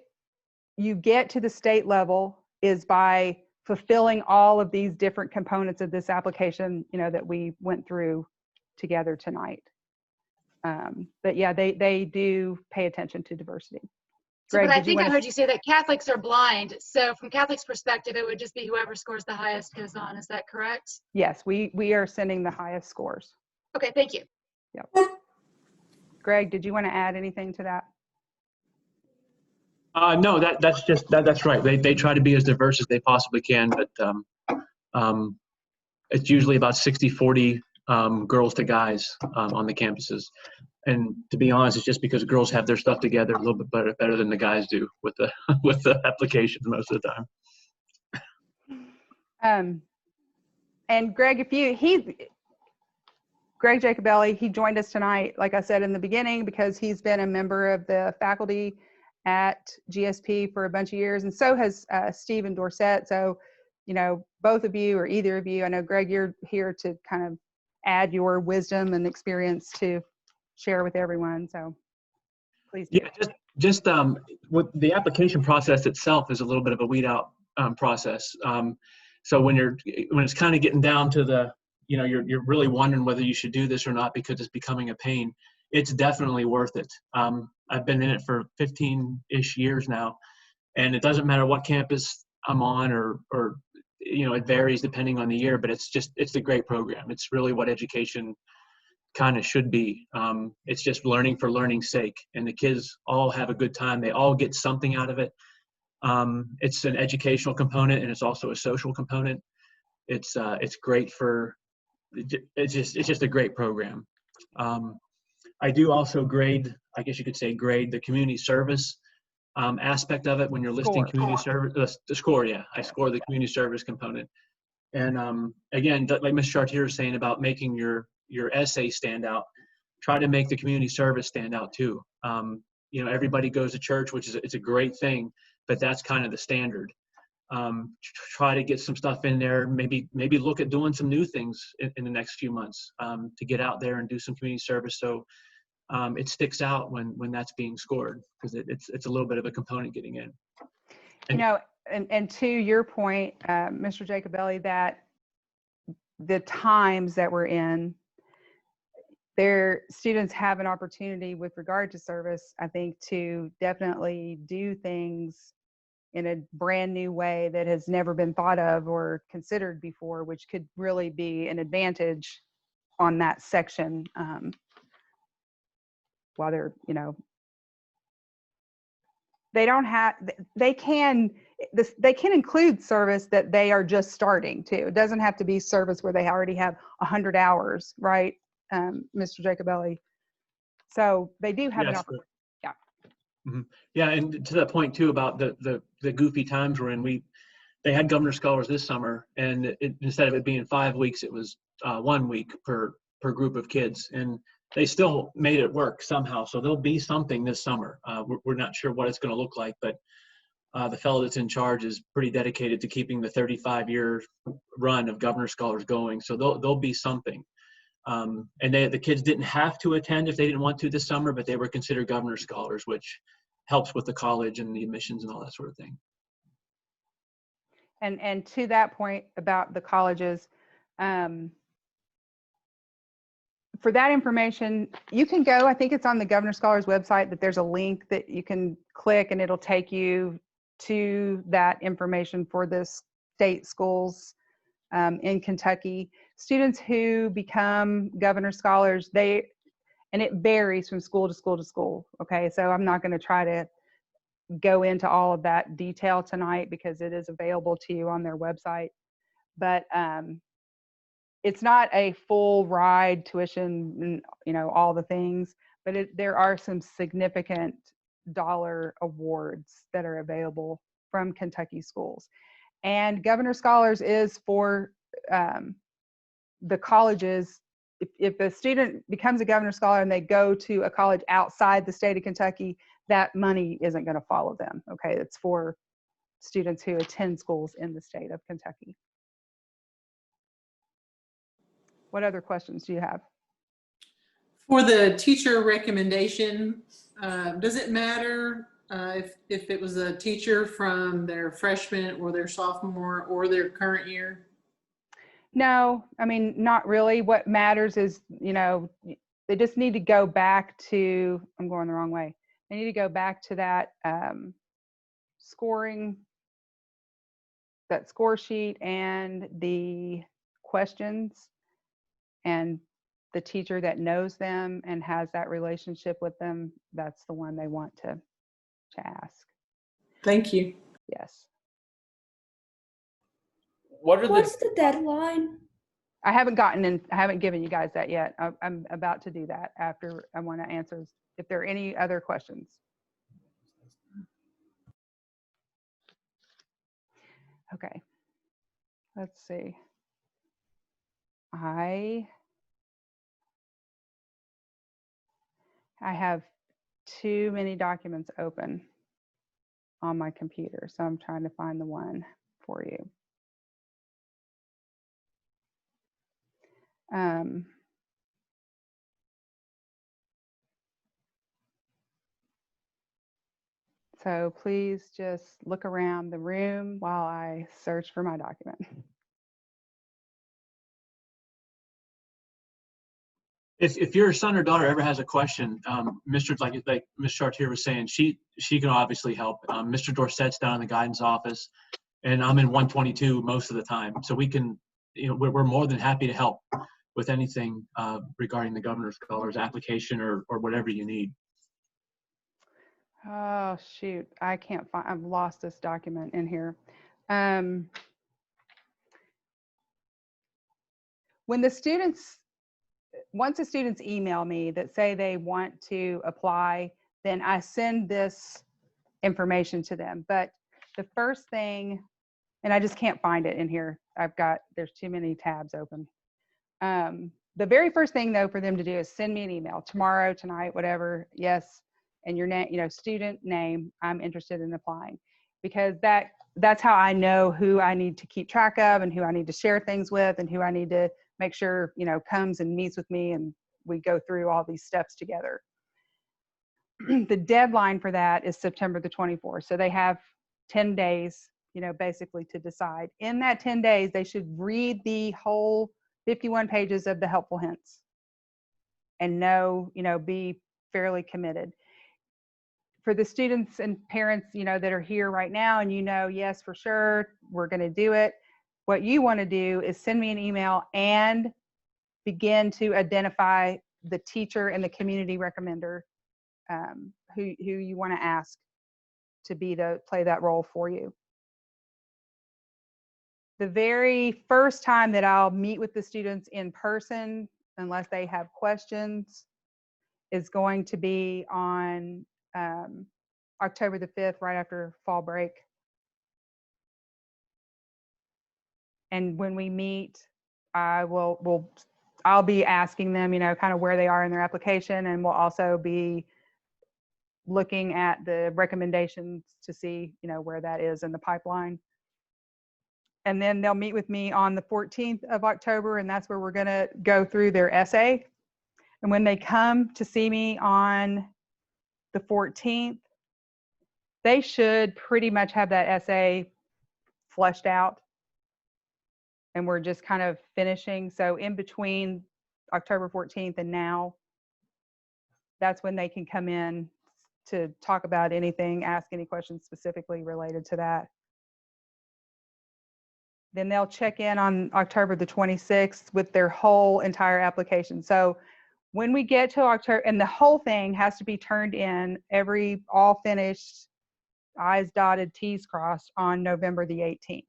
you get to the state level is by fulfilling all of these different components of this application, that we went through together tonight. But yeah, they do pay attention to diversity. Greg, but I think I heard you say that Catholics are blind. So from Catholic's perspective, it would just be whoever scores the highest goes on. Is that correct? Yes, we are sending the highest scores. Okay, thank you. Yep. Greg, did you want to add anything to that? No, that's right. They try to be as diverse as they possibly can, but it's usually about 60-40 girls to guys on the campuses. And to be honest, it's just because girls have their stuff together a little bit better than the guys do with the with the applications most of the time. And Greg, Greg Jacobelli, he joined us tonight, like I said in the beginning, because he's been a member of the faculty at GSP for a bunch of years, and so has Stephen Dorsett. So, both of you or either of you, I know Greg, you're here to kind of add your wisdom and experience to share with everyone. So please do. Yeah, just with the application process itself is a little bit of a weed out process. So when it's kind of getting down to the, you're really wondering whether you should do this or not because it's becoming a pain, it's definitely worth it. I've been in it for 15-ish years now, and it doesn't matter what campus I'm on or it varies depending on the year, but it's a great program. It's really what education kind of should be. It's just learning for learning's sake, and the kids all have a good time. They all get something out of it. It's an educational component, and it's also a social component. It's great it's just a great program. I do also grade the community service aspect of it when you're listing community service. The score, yeah, I score the community service component. And again, like Ms. Chartier is saying about making your essay stand out, try to make the community service stand out too. Everybody goes to church, which it's a great thing, but that's kind of the standard. Try to get some stuff in there. Maybe look at doing some new things in the next few months to get out there and do some community service. So it sticks out when that's being scored, because it's a little bit of a component getting in. And to your point, Mr. Jacobelli, that the times that we're in, their students have an opportunity with regard to service, I think, to definitely do things in a brand new way that has never been thought of or considered before, which could really be an advantage on that section. While they're, they can include service that they are just starting too. It doesn't have to be service where they already have 100 hours, right, Mr. Jacobelli? So they do have an opportunity. Yeah. Mm-hmm. Yeah, and to that point too about the goofy times we're in, they had Governor Scholars this summer, and instead of it being 5 weeks, it was 1 week per group of kids, and they still made it work somehow. So there'll be something this summer. We're not sure what it's going to look like, but the fellow that's in charge is pretty dedicated to keeping the 35-year run of Governor Scholars going. So there'll be something. And the kids didn't have to attend if they didn't want to this summer, but they were considered Governor Scholars, which helps with the college and the admissions and all that sort of thing. And to that point about the colleges, for that information, you can go, I think it's on the Governor Scholars website, that there's a link that you can click and it'll take you to that information for the state schools in Kentucky. Students who become Governor Scholars, and it varies from school to school to school, okay? So I'm not gonna try to go into all of that detail tonight because it is available to you on their website. But it's not a full ride tuition and all the things, but there are some significant dollar awards that are available from Kentucky schools. And Governor Scholars is for the colleges. If a student becomes a Governor Scholar and they go to a college outside the state of Kentucky, that money isn't going to follow them. Okay, it's for students who attend schools in the state of Kentucky. What other questions do you have? For the teacher recommendation, does it matter if it was a teacher from their freshman or their sophomore or their current year? No, I mean, not really. What matters is, they just need to go back to, I'm going the wrong way. They need to go back to that that score sheet and the questions, and the teacher that knows them and has that relationship with them, that's the one they want to ask. Thank you. Yes. What's the deadline? I haven't given you guys that yet. I'm about to do that after I want to answer if there are any other questions. Okay. Let's see. I have too many documents open on my computer, so I'm trying to find the one for you. So please just look around the room while I search for my document. If your son or daughter ever has a question, Mr. like Ms. Chartier was saying, she can obviously help. Mr. Dorset's down in the guidance office, and I'm in 122 most of the time. So we can, we're more than happy to help with anything regarding the Governor's Scholars application or whatever you need. Oh, shoot. I can't find, I've lost this document in here. When the students, once the students email me that say they want to apply, then I send this information to them. But the first thing, and I just can't find it in here. There's too many tabs open. The very first thing though for them to do is send me an email tomorrow, tonight, whatever. Yes, and your name, student name. I'm interested in applying, because that's how I know who I need to keep track of and who I need to share things with and who I need to make sure comes and meets with me and we go through all these steps together. The deadline for that is September the 24th. So they have 10 days, basically to decide. In that 10 days, they should read the whole 51 pages of the helpful hints and be fairly committed. For the students and parents, that are here right now and yes, for sure, we're going to do it. What you want to do is send me an email and begin to identify the teacher and the community recommender who you want to ask to play that role for you. The very first time that I'll meet with the students in person, unless they have questions, is going to be on October the 5th, right after fall break. And when we meet, I'll be asking them, kind of where they are in their application, and we'll also be looking at the recommendations to see, where that is in the pipeline. And then they'll meet with me on the 14th of October, and that's where we're going to go through their essay. And when they come to see me on the 14th, they should pretty much have that essay fleshed out. And we're just kind of finishing. So in between October 14th and now, that's when they can come in to talk about anything, ask any questions specifically related to that. Then they'll check in on October the 26th with their whole entire application. So when we get to October, and the whole thing has to be turned in, all finished, I's dotted, T's crossed on November the 18th.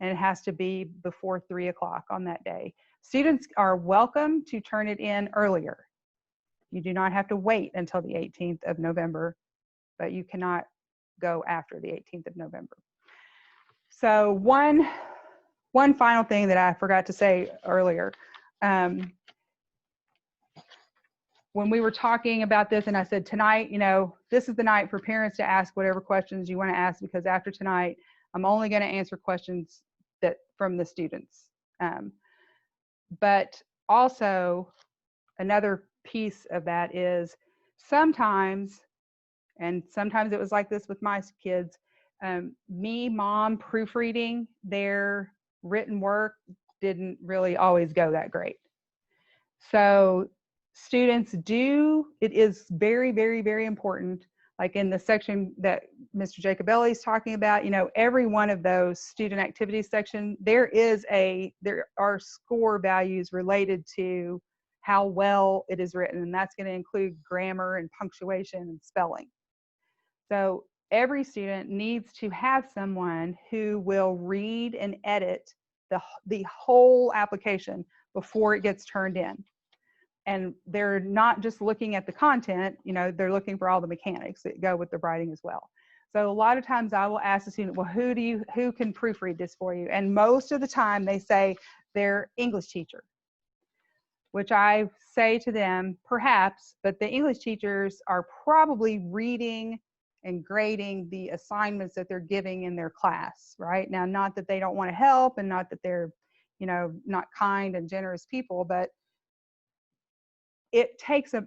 And it has to be before 3 o'clock on that day. Students are welcome to turn it in earlier. You do not have to wait until the 18th of November, but you cannot go after the 18th of November. So one final thing that I forgot to say earlier. When we were talking about this and I said tonight, this is the night for parents to ask whatever questions you want to ask, because after tonight, I'm only going to answer questions from the students. But also another piece of that is sometimes it was like this with my kids, mom proofreading their written work didn't really always go that great. So students it is very, very, very important, like in the section that Mr. Jacobelli is talking about, every one of those student activities section, there are score values related to how well it is written, and that's going to include grammar and punctuation and spelling. So every student needs to have someone who will read and edit the whole application before it gets turned in. And they're not just looking at the content, they're looking for all the mechanics that go with the writing as well. So a lot of times I will ask the student, well, who can proofread this for you? And most of the time they say their English teacher, which I say to them, perhaps, but the English teachers are probably reading and grading the assignments that they're giving in their class, right? Now, not that they don't want to help and not that they're, not kind and generous people, but it takes a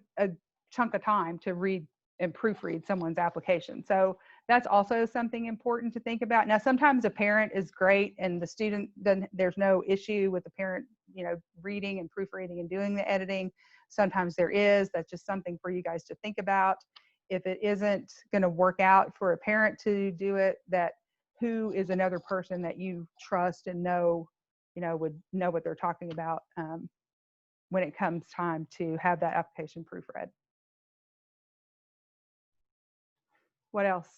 chunk of time to read and proofread someone's application. So that's also something important to think about. Now, sometimes a parent is great and the student doesn't, there's no issue with the parent, reading and proofreading and doing the editing. Sometimes there is. That's just something for you guys to think about. If it isn't going to work out for a parent to do it, that who is another person that you trust and would know what they're talking about when it comes time to have that application proofread. What else?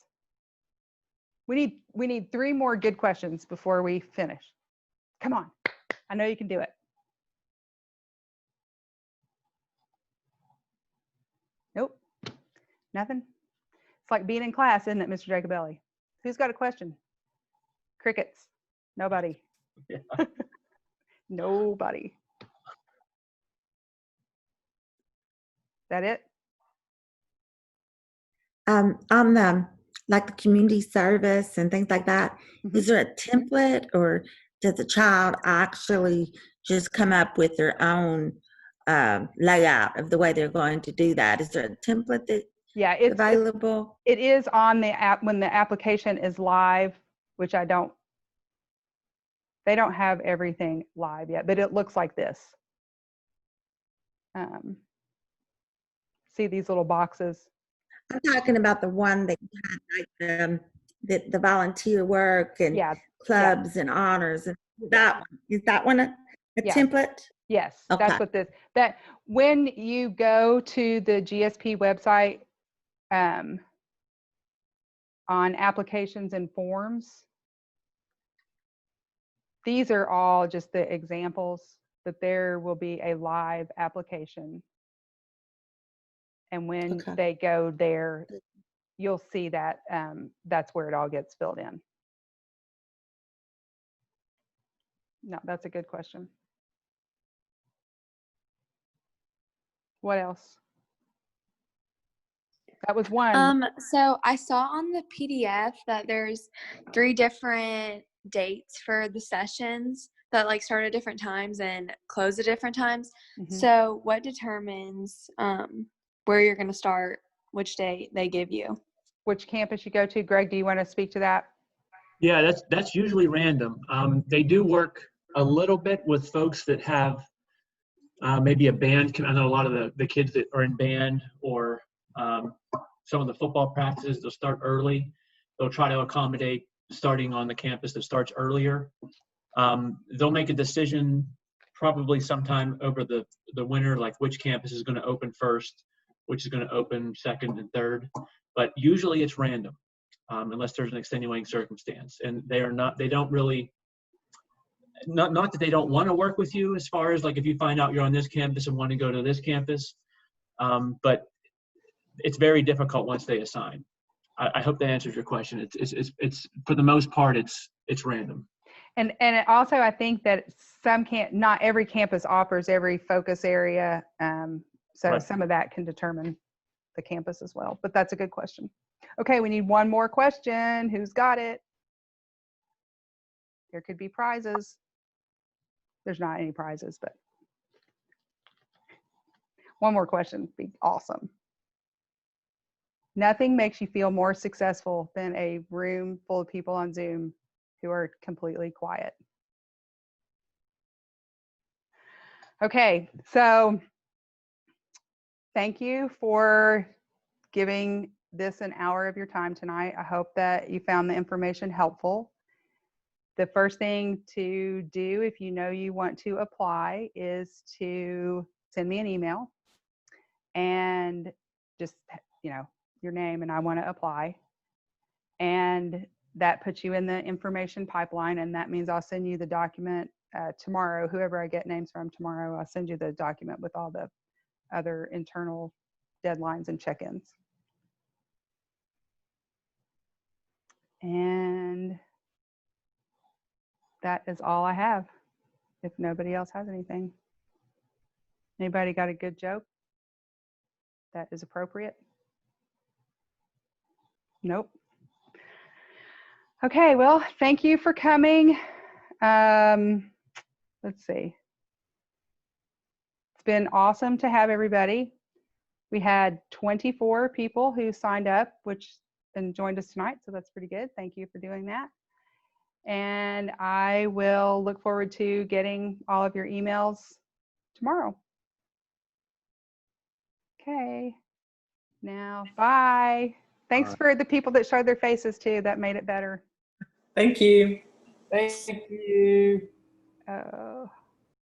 We need 3 more good questions before we finish. Come on. I know you can do it. Nope. Nothing? It's like being in class, isn't it, Mr. Jacobelli? Who's got a question? Crickets. Nobody. Yeah. Nobody. That it? On the like the community service and things like that, is there a template, or does the child actually just come up with their own layout of the way they're going to do that? Is there a template that's it's available? It is on the app when the application is live, which they don't have everything live yet, but it looks like this. See these little boxes? I'm talking about the one that had like the volunteer work and clubs and honors, and that one. Is that one a template? Yes, okay. That's what that when you go to the GSP website on applications and forms, these are all just the examples, but there will be a live application. And when they go there, you'll see that that's where it all gets filled in. No, that's a good question. What else? That was one. So I saw on the PDF that there's 3 different dates for the sessions that like start at different times and close at different times. So what determines where you're going to start, which date they give you? Which campus you go to? Greg, do you want to speak to that? Yeah, that's usually random. They do work a little bit with folks that have maybe a band. I know a lot of the kids that are in band or some of the football practices, they'll start early. They'll try to accommodate starting on the campus that starts earlier. They'll make a decision probably sometime over the winter, like which campus is going to open first, which is going to open second and third. But usually it's random, unless there's an extenuating circumstance. And they don't really, not that they don't want to work with you as far as like if you find out you're on this campus and want to go to this campus, but it's very difficult once they assign. I hope that answers your question. It's for the most part, it's random. And also, I think that not every campus offers every focus area. So some of that can determine the campus as well, but that's a good question. Okay, we need one more question. Who's got it? There could be prizes. There's not any prizes, but one more question would be awesome. Nothing makes you feel more successful than a room full of people on Zoom who are completely quiet. Okay, so thank you for giving this an hour of your time tonight. I hope that you found the information helpful. The first thing to do if you know you want to apply is to send me an email and just, your name and I want to apply. And that puts you in the information pipeline, and that means I'll send you the document tomorrow. Whoever I get names from tomorrow, I'll send you the document with all the other internal deadlines and check-ins. And that is all I have, if nobody else has anything. Anybody got a good joke that is appropriate? Nope. Okay, well, thank you for coming. let's see. It's been awesome to have everybody. We had 24 people who signed up, and joined us tonight, so that's pretty good. Thank you for doing that. And I will look forward to getting all of your emails tomorrow. Okay. Now, bye. Thanks for the people that showed their faces too. That made it better. Thank you. Thank you. Oh.